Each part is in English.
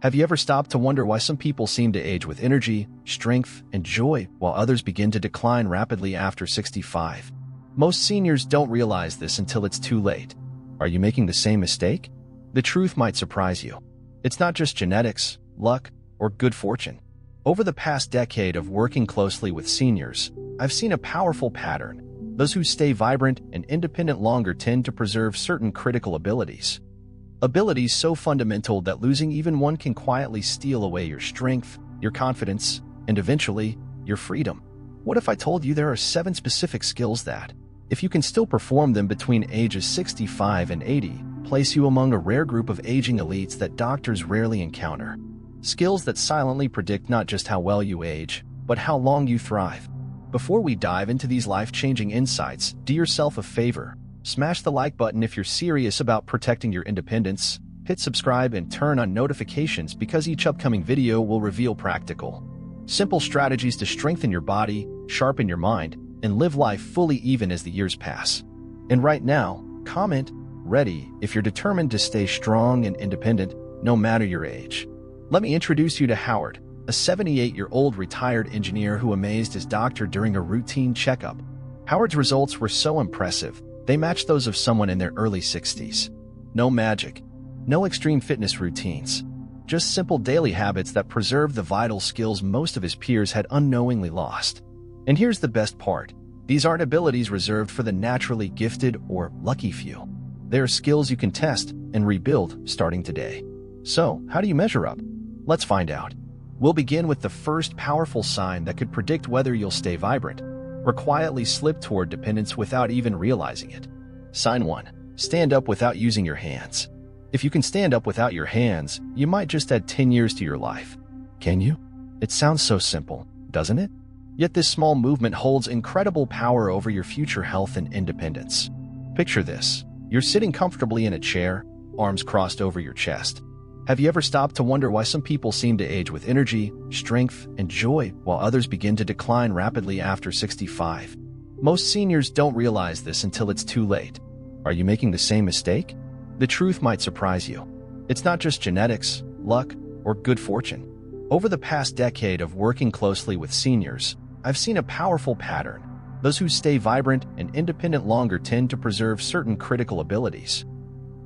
Have you ever stopped to wonder why some people seem to age with energy, strength, and joy, while others begin to decline rapidly after 65? Most seniors don't realize this until it's too late. Are you making the same mistake? The truth might surprise you. It's not just genetics, luck, or good fortune. Over the past decade of working closely with seniors, I've seen a powerful pattern. Those who stay vibrant and independent longer tend to preserve certain critical abilities. Abilities so fundamental that losing even one can quietly steal away your strength, your confidence, and eventually, your freedom. What if I told you there are 7 specific skills that, if you can still perform them between ages 65 and 80, place you among a rare group of aging elites that doctors rarely encounter? Skills that silently predict not just how well you age, but how long you thrive. Before we dive into these life-changing insights, do yourself a favor. Smash the like button if you're serious about protecting your independence, hit subscribe and turn on notifications because each upcoming video will reveal practical, simple strategies to strengthen your body, sharpen your mind, and live life fully even as the years pass. And right now, comment "Ready" if you're determined to stay strong and independent no matter your age. Let me introduce you to Howard, a 78-year-old retired engineer who amazed his doctor during a routine checkup. Howard's results were so impressive, they matched those of someone in their early 60s. No magic, no extreme fitness routines, just simple daily habits that preserved the vital skills most of his peers had unknowingly lost. And here's the best part. These aren't abilities reserved for the naturally gifted or lucky few. They are skills you can test and rebuild starting today. So, how do you measure up? Let's find out. We'll begin with the first powerful sign that could predict whether you'll stay vibrant or quietly slip toward dependence without even realizing it. Sign 1. Stand up without using your hands. If you can stand up without your hands, you might just add 10 years to your life. Can you? It sounds so simple, doesn't it? Yet this small movement holds incredible power over your future health and independence. Picture this. You're sitting comfortably in a chair, arms crossed over your chest. Have you ever stopped to wonder why some people seem to age with energy, strength, and joy, while others begin to decline rapidly after 65? Most seniors don't realize this until it's too late. Are you making the same mistake? The truth might surprise you. It's not just genetics, luck, or good fortune. Over the past decade of working closely with seniors, I've seen a powerful pattern. Those who stay vibrant and independent longer tend to preserve certain critical abilities.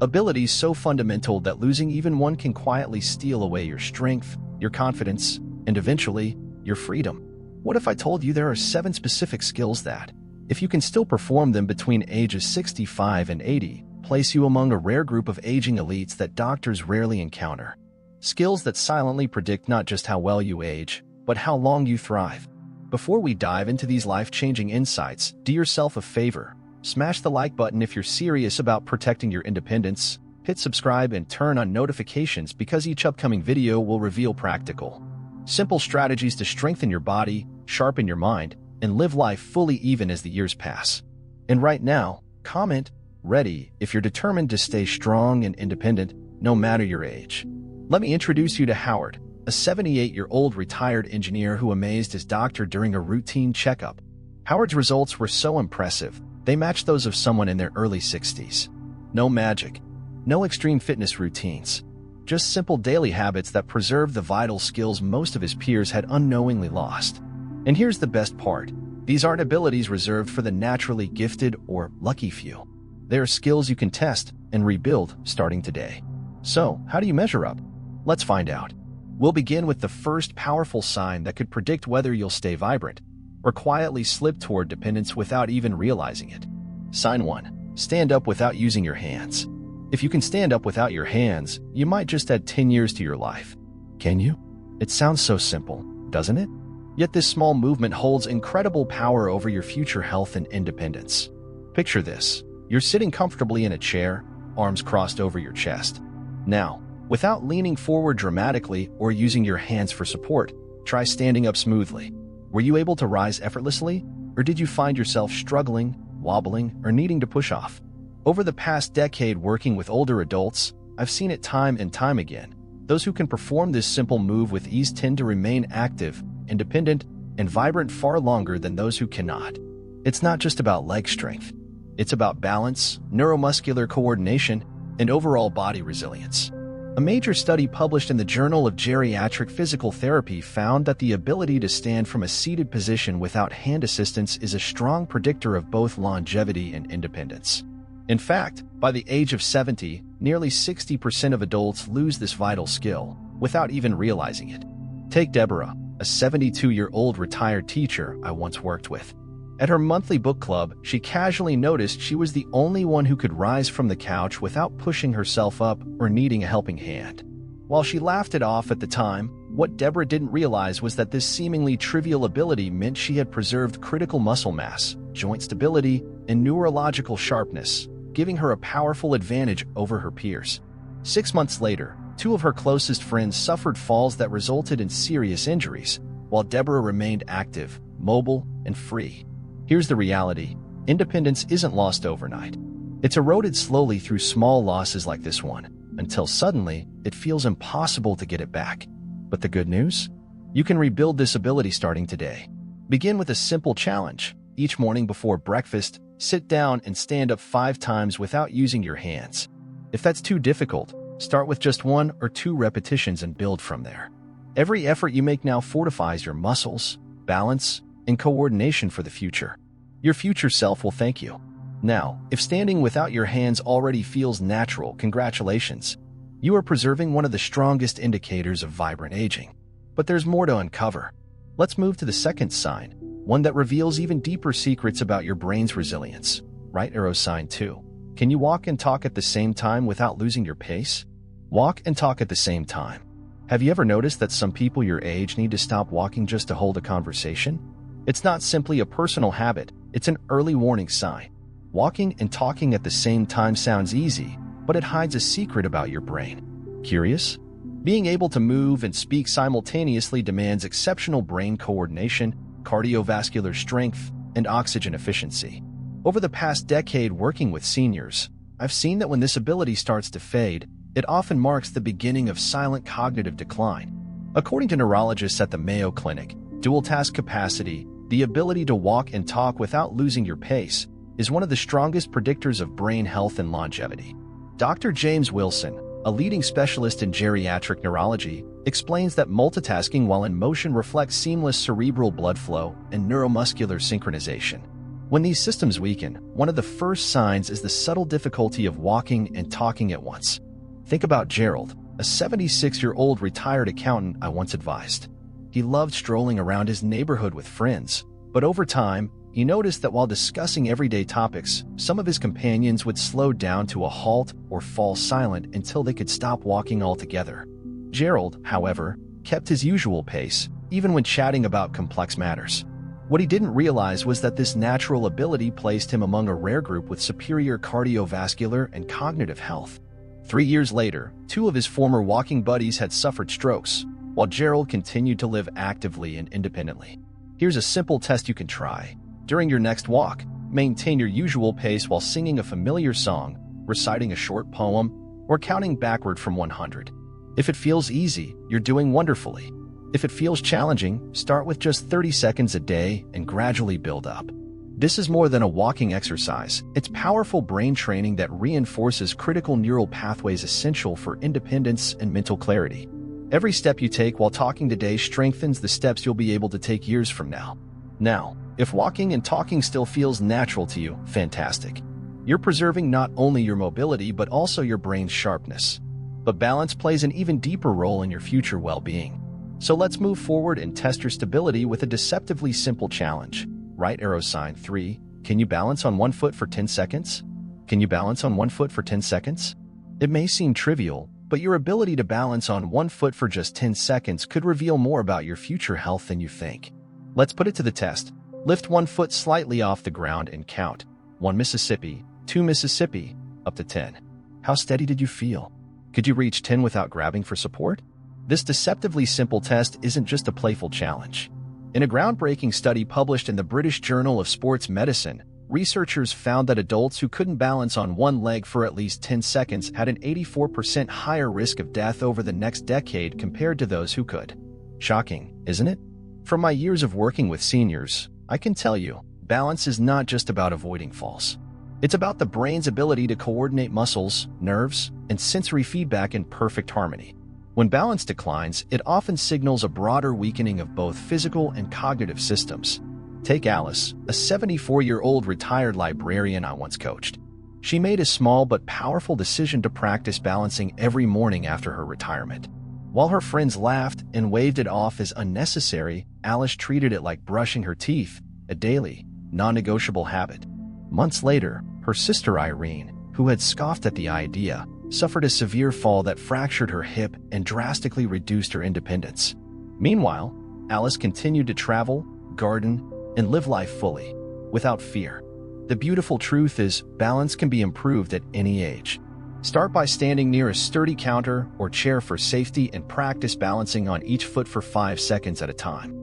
Abilities so fundamental that losing even one can quietly steal away your strength, your confidence, and eventually, your freedom. What if I told you there are 7 specific skills that, if you can still perform them between ages 65 and 80, place you among a rare group of aging elites that doctors rarely encounter? Skills that silently predict not just how well you age, but how long you thrive. Before we dive into these life-changing insights, do yourself a favor. Smash the like button if you're serious about protecting your independence, hit subscribe and turn on notifications because each upcoming video will reveal practical, simple strategies to strengthen your body, sharpen your mind, and live life fully even as the years pass. And right now, comment "Ready" if you're determined to stay strong and independent no matter your age. Let me introduce you to Howard, a 78-year-old retired engineer who amazed his doctor during a routine checkup. Howard's results were so impressive, they matched those of someone in their early 60s. No magic, no extreme fitness routines, just simple daily habits that preserve the vital skills most of his peers had unknowingly lost. And here's the best part. These aren't abilities reserved for the naturally gifted or lucky few. They are skills you can test and rebuild starting today. So, how do you measure up? Let's find out. We'll begin with the first powerful sign that could predict whether you'll stay vibrant or quietly slip toward dependence without even realizing it. Sign 1. Stand up without using your hands. If you can stand up without your hands, you might just add 10 years to your life. Can you? It sounds so simple, doesn't it? Yet this small movement holds incredible power over your future health and independence. Picture this. You're sitting comfortably in a chair, arms crossed over your chest. Now, without leaning forward dramatically or using your hands for support, try standing up smoothly. Were you able to rise effortlessly, or did you find yourself struggling, wobbling, or needing to push off? Over the past decade working with older adults, I've seen it time and time again. Those who can perform this simple move with ease tend to remain active, independent, and vibrant far longer than those who cannot. It's not just about leg strength. It's about balance, neuromuscular coordination, and overall body resilience. A major study published in the Journal of Geriatric Physical Therapy found that the ability to stand from a seated position without hand assistance is a strong predictor of both longevity and independence. In fact, by the age of 70, nearly 60% of adults lose this vital skill without even realizing it. Take Deborah, a 72-year-old retired teacher I once worked with. At her monthly book club, she casually noticed she was the only one who could rise from the couch without pushing herself up or needing a helping hand. While she laughed it off at the time, what Deborah didn't realize was that this seemingly trivial ability meant she had preserved critical muscle mass, joint stability, and neurological sharpness, giving her a powerful advantage over her peers. 6 months later, 2 of her closest friends suffered falls that resulted in serious injuries, while Deborah remained active, mobile, and free. Here's the reality: independence isn't lost overnight. It's eroded slowly through small losses like this one, until suddenly it feels impossible to get it back. But the good news? You can rebuild this ability starting today. Begin with a simple challenge. Each morning before breakfast, sit down and stand up 5 times without using your hands. If that's too difficult, start with just 1 or 2 repetitions and build from there. Every effort you make now fortifies your muscles, balance, and coordination for the future. Your future self will thank you. Now, if standing without your hands already feels natural, congratulations. You are preserving one of the strongest indicators of vibrant aging. But there's more to uncover. Let's move to the second sign, one that reveals even deeper secrets about your brain's resilience. Right arrow sign 2. Can you walk and talk at the same time without losing your pace? Walk and talk at the same time. Have you ever noticed that some people your age need to stop walking just to hold a conversation? It's not simply a personal habit, it's an early warning sign. Walking and talking at the same time sounds easy, but it hides a secret about your brain. Curious? Being able to move and speak simultaneously demands exceptional brain coordination, cardiovascular strength, and oxygen efficiency. Over the past decade working with seniors, I've seen that when this ability starts to fade, it often marks the beginning of silent cognitive decline. According to neurologists at the Mayo Clinic, dual task capacity, the ability to walk and talk without losing your pace, is one of the strongest predictors of brain health and longevity. Dr. James Wilson, a leading specialist in geriatric neurology, explains that multitasking while in motion reflects seamless cerebral blood flow and neuromuscular synchronization. When these systems weaken, one of the first signs is the subtle difficulty of walking and talking at once. Think about Gerald, a 76-year-old retired accountant I once advised. He loved strolling around his neighborhood with friends, but over time, he noticed that while discussing everyday topics, some of his companions would slow down to a halt or fall silent until they could stop walking altogether. Gerald, however, kept his usual pace, even when chatting about complex matters. What he didn't realize was that this natural ability placed him among a rare group with superior cardiovascular and cognitive health. 3 years later, 2 of his former walking buddies had suffered strokes, while Gerald continued to live actively and independently. Here's a simple test you can try. During your next walk, maintain your usual pace while singing a familiar song, reciting a short poem, or counting backward from 100. If it feels easy, you're doing wonderfully. If it feels challenging, start with just 30 seconds a day and gradually build up. This is more than a walking exercise. It's powerful brain training that reinforces critical neural pathways essential for independence and mental clarity. Every step you take while talking today strengthens the steps you'll be able to take years from now. Now, if walking and talking still feels natural to you, fantastic. You're preserving not only your mobility but also your brain's sharpness. But balance plays an even deeper role in your future well-being. So let's move forward and test your stability with a deceptively simple challenge. Right arrow sign 3. Can you balance on 1 foot for 10 seconds? Can you balance on 1 foot for 10 seconds? It may seem trivial, but your ability to balance on 1 foot for just 10 seconds could reveal more about your future health than you think. Let's put it to the test. Lift 1 foot slightly off the ground and count. 1 Mississippi, 2 Mississippi, up to 10. How steady did you feel? Could you reach 10 without grabbing for support? This deceptively simple test isn't just a playful challenge. In a groundbreaking study published in the British Journal of Sports Medicine, researchers found that adults who couldn't balance on one leg for at least 10 seconds had an 84% higher risk of death over the next decade compared to those who could. Shocking, isn't it? From my years of working with seniors, I can tell you, balance is not just about avoiding falls. It's about the brain's ability to coordinate muscles, nerves, and sensory feedback in perfect harmony. When balance declines, it often signals a broader weakening of both physical and cognitive systems. Take Alice, a 74-year-old retired librarian I once coached. She made a small but powerful decision to practice balancing every morning after her retirement. While her friends laughed and waved it off as unnecessary, Alice treated it like brushing her teeth, a daily, non-negotiable habit. Months later, her sister Irene, who had scoffed at the idea, suffered a severe fall that fractured her hip and drastically reduced her independence. Meanwhile, Alice continued to travel, garden, and live life fully, without fear. The beautiful truth is, balance can be improved at any age. Start by standing near a sturdy counter or chair for safety and practice balancing on each foot for 5 seconds at a time.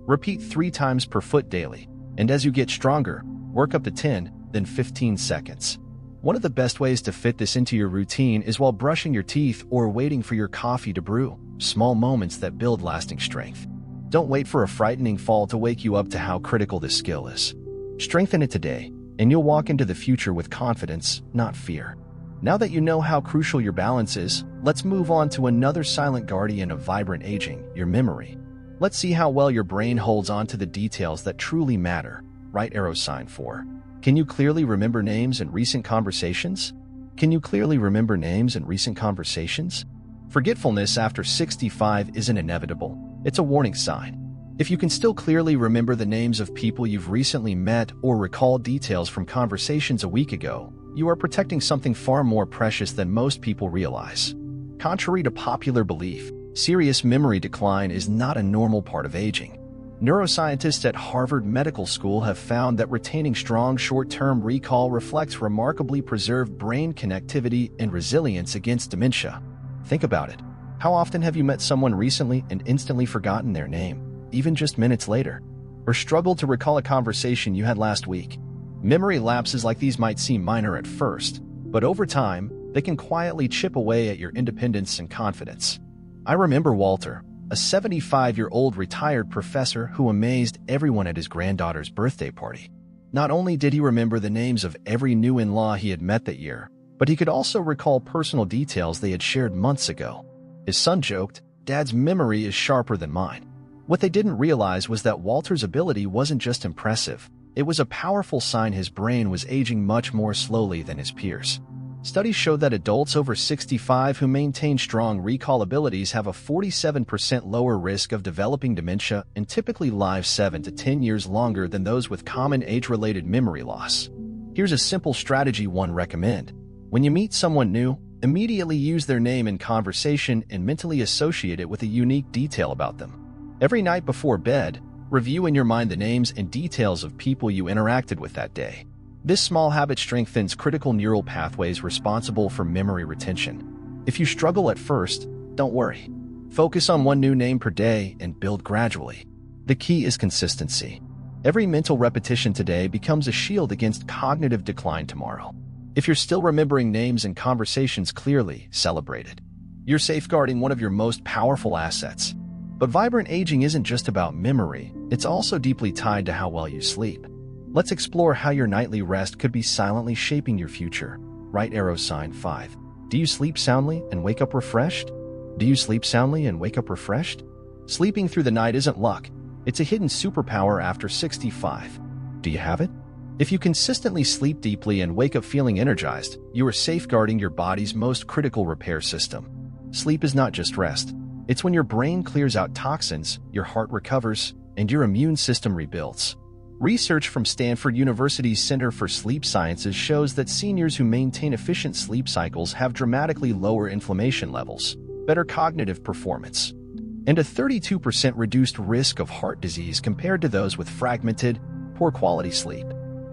Repeat 3 times per foot daily, and as you get stronger, work up to 10, then 15 seconds. One of the best ways to fit this into your routine is while brushing your teeth or waiting for your coffee to brew, small moments that build lasting strength. Don't wait for a frightening fall to wake you up to how critical this skill is. Strengthen it today, and you'll walk into the future with confidence, not fear. Now that you know how crucial your balance is, let's move on to another silent guardian of vibrant aging, your memory. Let's see how well your brain holds on to the details that truly matter. Right arrow sign 4. Can you clearly remember names and recent conversations? Can you clearly remember names and recent conversations? Forgetfulness after 65 isn't inevitable. It's a warning sign. If you can still clearly remember the names of people you've recently met or recall details from conversations a week ago, you are protecting something far more precious than most people realize. Contrary to popular belief, serious memory decline is not a normal part of aging. Neuroscientists at Harvard Medical School have found that retaining strong short-term recall reflects remarkably preserved brain connectivity and resilience against dementia. Think about it. How often have you met someone recently and instantly forgotten their name, even just minutes later? Or struggled to recall a conversation you had last week? Memory lapses like these might seem minor at first, but over time, they can quietly chip away at your independence and confidence. I remember Walter, a 75-year-old retired professor who amazed everyone at his granddaughter's birthday party. Not only did he remember the names of every new in-law he had met that year, but he could also recall personal details they had shared months ago. His son joked, "Dad's memory is sharper than mine." What they didn't realize was that Walter's ability wasn't just impressive, it was a powerful sign his brain was aging much more slowly than his peers. Studies show that adults over 65 who maintain strong recall abilities have a 47% lower risk of developing dementia and typically live 7 to 10 years longer than those with common age-related memory loss. Here's a simple strategy one recommend. When you meet someone new, immediately use their name in conversation and mentally associate it with a unique detail about them. Every night before bed, review in your mind the names and details of people you interacted with that day. This small habit strengthens critical neural pathways responsible for memory retention. If you struggle at first, don't worry. Focus on one new name per day and build gradually. The key is consistency. Every mental repetition today becomes a shield against cognitive decline tomorrow. If you're still remembering names and conversations clearly, celebrate it. You're safeguarding one of your most powerful assets. But vibrant aging isn't just about memory, it's also deeply tied to how well you sleep. Let's explore how your nightly rest could be silently shaping your future. Right arrow sign 5. Do you sleep soundly and wake up refreshed? Do you sleep soundly and wake up refreshed? Sleeping through the night isn't luck. It's a hidden superpower after 65. Do you have it? If you consistently sleep deeply and wake up feeling energized, you are safeguarding your body's most critical repair system. Sleep is not just rest. It's when your brain clears out toxins, your heart recovers, and your immune system rebuilds. Research from Stanford University's Center for Sleep Sciences shows that seniors who maintain efficient sleep cycles have dramatically lower inflammation levels, better cognitive performance, and a 32% reduced risk of heart disease compared to those with fragmented, poor-quality sleep.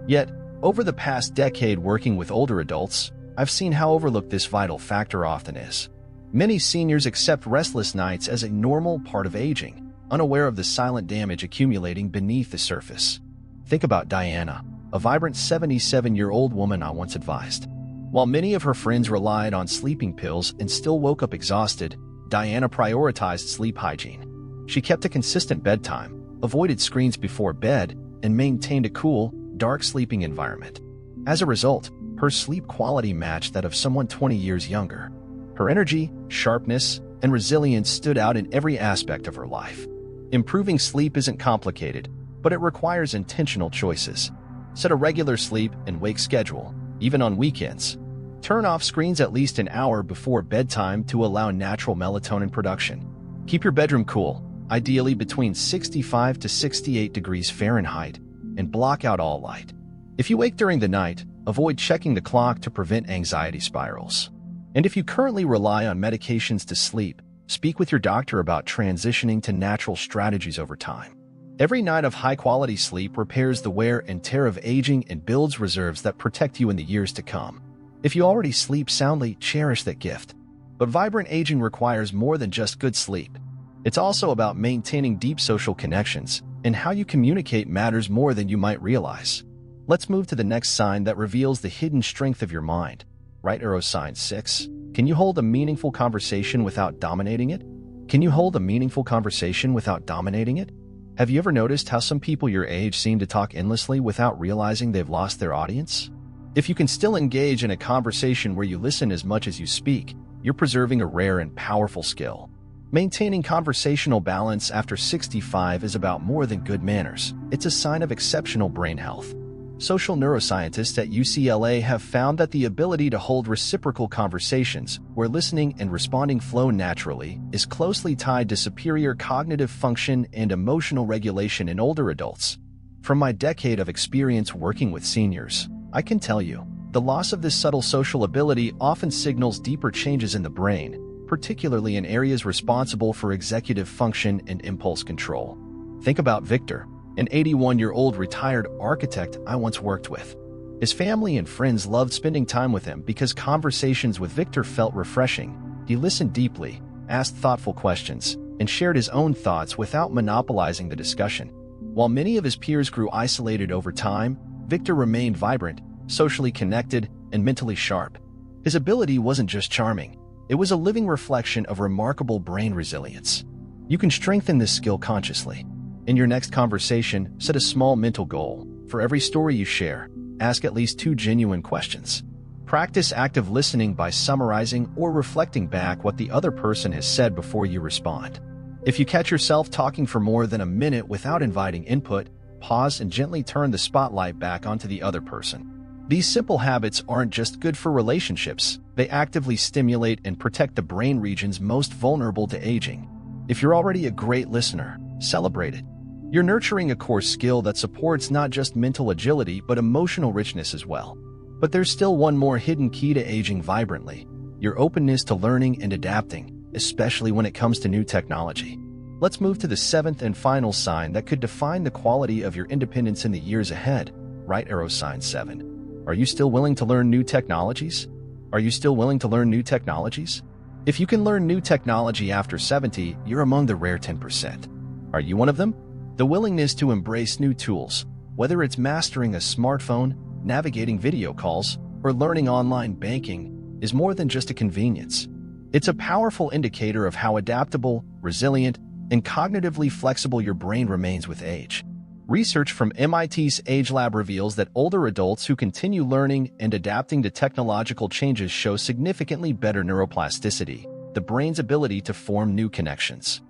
Yet, over the past decade working with older adults, I've seen how overlooked this vital factor often is. Many seniors accept restless nights as a normal part of aging, unaware of the silent damage accumulating beneath the surface. Think about Diana, a vibrant 77-year-old woman I once advised. While many of her friends relied on sleeping pills and still woke up exhausted, Diana prioritized sleep hygiene. She kept a consistent bedtime, avoided screens before bed, and maintained a cool, dark sleeping environment. As a result, Her sleep quality matched that of someone 20 years younger. Her energy, sharpness, and resilience stood out in every aspect of her life. Improving sleep isn't complicated, but it requires intentional choices. Set a regular sleep and wake schedule, even on weekends. Turn off screens at least an hour before bedtime to allow natural melatonin production. Keep your bedroom cool, ideally between 65 to 68 degrees Fahrenheit, and block out all light. If you wake during the night, avoid checking the clock to prevent anxiety spirals. And if you currently rely on medications to sleep, speak with your doctor about transitioning to natural strategies over time. Every night of high-quality sleep repairs the wear and tear of aging and builds reserves that protect you in the years to come. If you already sleep soundly, cherish that gift. But vibrant aging requires more than just good sleep. It's also about maintaining deep social connections, and how you communicate matters more than you might realize. Let's move to the next sign that reveals the hidden strength of your mind. Right arrow sign 6. Can you hold a meaningful conversation without dominating it? Can you hold a meaningful conversation without dominating it? Have you ever noticed how some people your age seem to talk endlessly without realizing they've lost their audience? If you can still engage in a conversation where you listen as much as you speak, you're preserving a rare and powerful skill. Maintaining conversational balance after 65 is about more than good manners. It's a sign of exceptional brain health. Social neuroscientists at UCLA have found that the ability to hold reciprocal conversations, where listening and responding flow naturally, is closely tied to superior cognitive function and emotional regulation in older adults. From my decade of experience working with seniors, I can tell you, the loss of this subtle social ability often signals deeper changes in the brain, particularly in areas responsible for executive function and impulse control. Think about Victor, an 81-year-old retired architect I once worked with. His family and friends loved spending time with him because conversations with Victor felt refreshing. He listened deeply, asked thoughtful questions, and shared his own thoughts without monopolizing the discussion. While many of his peers grew isolated over time, Victor remained vibrant, socially connected, and mentally sharp. His ability wasn't just charming. It was a living reflection of remarkable brain resilience. You can strengthen this skill consciously. In your next conversation, set a small mental goal. For every story you share, ask at least 2 genuine questions. Practice active listening by summarizing or reflecting back what the other person has said before you respond. If you catch yourself talking for more than a minute without inviting input, pause and gently turn the spotlight back onto the other person. These simple habits aren't just good for relationships, they actively stimulate and protect the brain regions most vulnerable to aging. If you're already a great listener, celebrate it. You're nurturing a core skill that supports not just mental agility but emotional richness as well. But there's still one more hidden key to aging vibrantly: your openness to learning and adapting, especially when it comes to new technology. Let's move to the 7th and final sign that could define the quality of your independence in the years ahead. Right arrow sign 7. Are you still willing to learn new technologies? Are you still willing to learn new technologies? If you can learn new technology after 70, you're among the rare 10%. Are you one of them? The willingness to embrace new tools, whether it's mastering a smartphone, navigating video calls, or learning online banking, is more than just a convenience. It's a powerful indicator of how adaptable, resilient, and cognitively flexible your brain remains with age. Research from MIT's Age Lab reveals that older adults who continue learning and adapting to technological changes show significantly better neuroplasticity, the brain's ability to form new connections,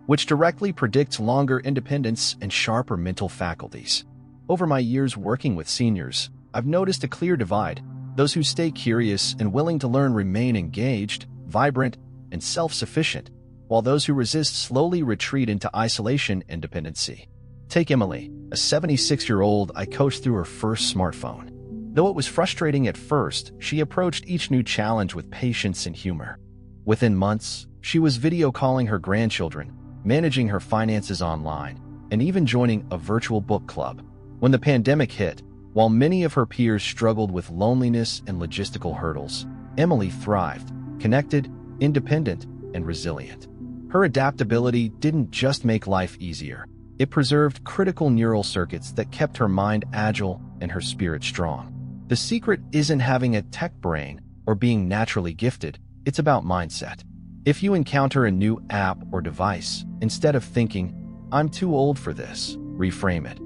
which directly predicts longer independence and sharper mental faculties. Over my years working with seniors, I've noticed a clear divide. Those who stay curious and willing to learn remain engaged, vibrant, and self-sufficient, while those who resist slowly retreat into isolation and dependency. Take Emily, a 76-year-old I coached through her first smartphone. Though it was frustrating at first, she approached each new challenge with patience and humor. Within months, she was video calling her grandchildren, managing her finances online, and even joining a virtual book club. When the pandemic hit, while many of her peers struggled with loneliness and logistical hurdles, Emily thrived, connected, independent, and resilient. Her adaptability didn't just make life easier. It preserved critical neural circuits that kept her mind agile and her spirit strong. The secret isn't having a tech brain or being naturally gifted, it's about mindset. If you encounter a new app or device, instead of thinking, "I'm too old for this," reframe it.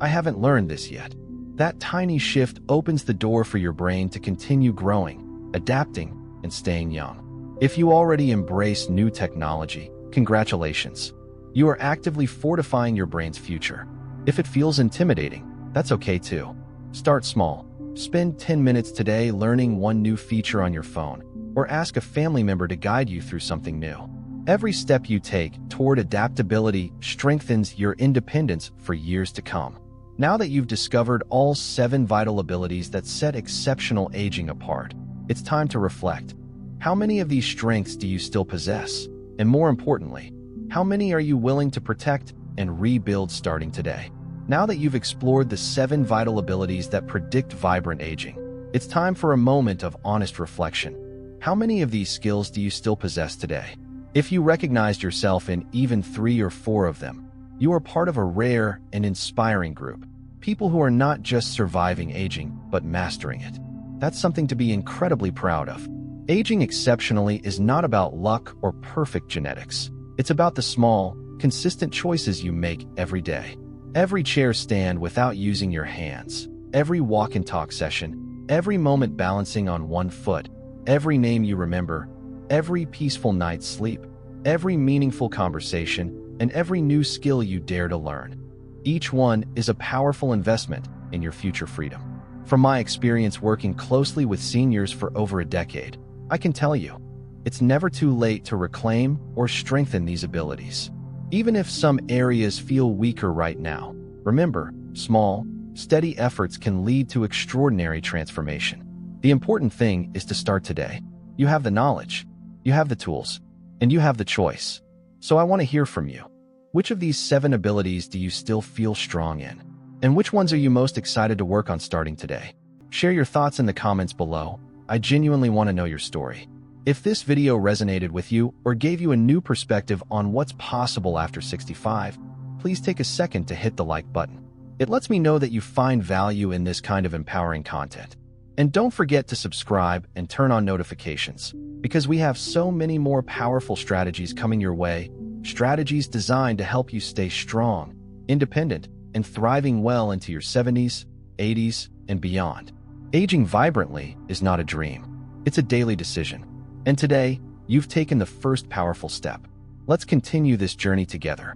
"I haven't learned this yet." That tiny shift opens the door for your brain to continue growing, adapting, and staying young. If you already embrace new technology, congratulations. You are actively fortifying your brain's future. If it feels intimidating, that's okay too. Start small. Spend 10 minutes today learning one new feature on your phone, or ask a family member to guide you through something new. Every step you take toward adaptability strengthens your independence for years to come. Now that you've discovered all 7 vital abilities that set exceptional aging apart, it's time to reflect. How many of these strengths do you still possess? And more importantly, how many are you willing to protect and rebuild starting today? Now that you've explored the 7 vital abilities that predict vibrant aging, it's time for a moment of honest reflection. How many of these skills do you still possess today? If you recognized yourself in even 3 or 4 of them, you are part of a rare and inspiring group. People who are not just surviving aging, but mastering it. That's something to be incredibly proud of. Aging exceptionally is not about luck or perfect genetics. It's about the small, consistent choices you make every day. Every chair stand without using your hands, every walk and talk session, every moment balancing on one foot, every name you remember, every peaceful night's sleep, every meaningful conversation, and every new skill you dare to learn. Each one is a powerful investment in your future freedom. From my experience working closely with seniors for over a decade, I can tell you, it's never too late to reclaim or strengthen these abilities. Even if some areas feel weaker right now, remember, small, steady efforts can lead to extraordinary transformation. The important thing is to start today. You have the knowledge, you have the tools, and you have the choice. So I want to hear from you. Which of these 7 abilities do you still feel strong in? And which ones are you most excited to work on starting today? Share your thoughts in the comments below. I genuinely want to know your story. If this video resonated with you or gave you a new perspective on what's possible after 65, please take a second to hit the like button. It lets me know that you find value in this kind of empowering content. And don't forget to subscribe and turn on notifications, because we have so many more powerful strategies coming your way, strategies designed to help you stay strong, independent, and thriving well into your 70s, 80s, and beyond. Aging vibrantly is not a dream. It's a daily decision. And today, you've taken the first powerful step. Let's continue this journey together.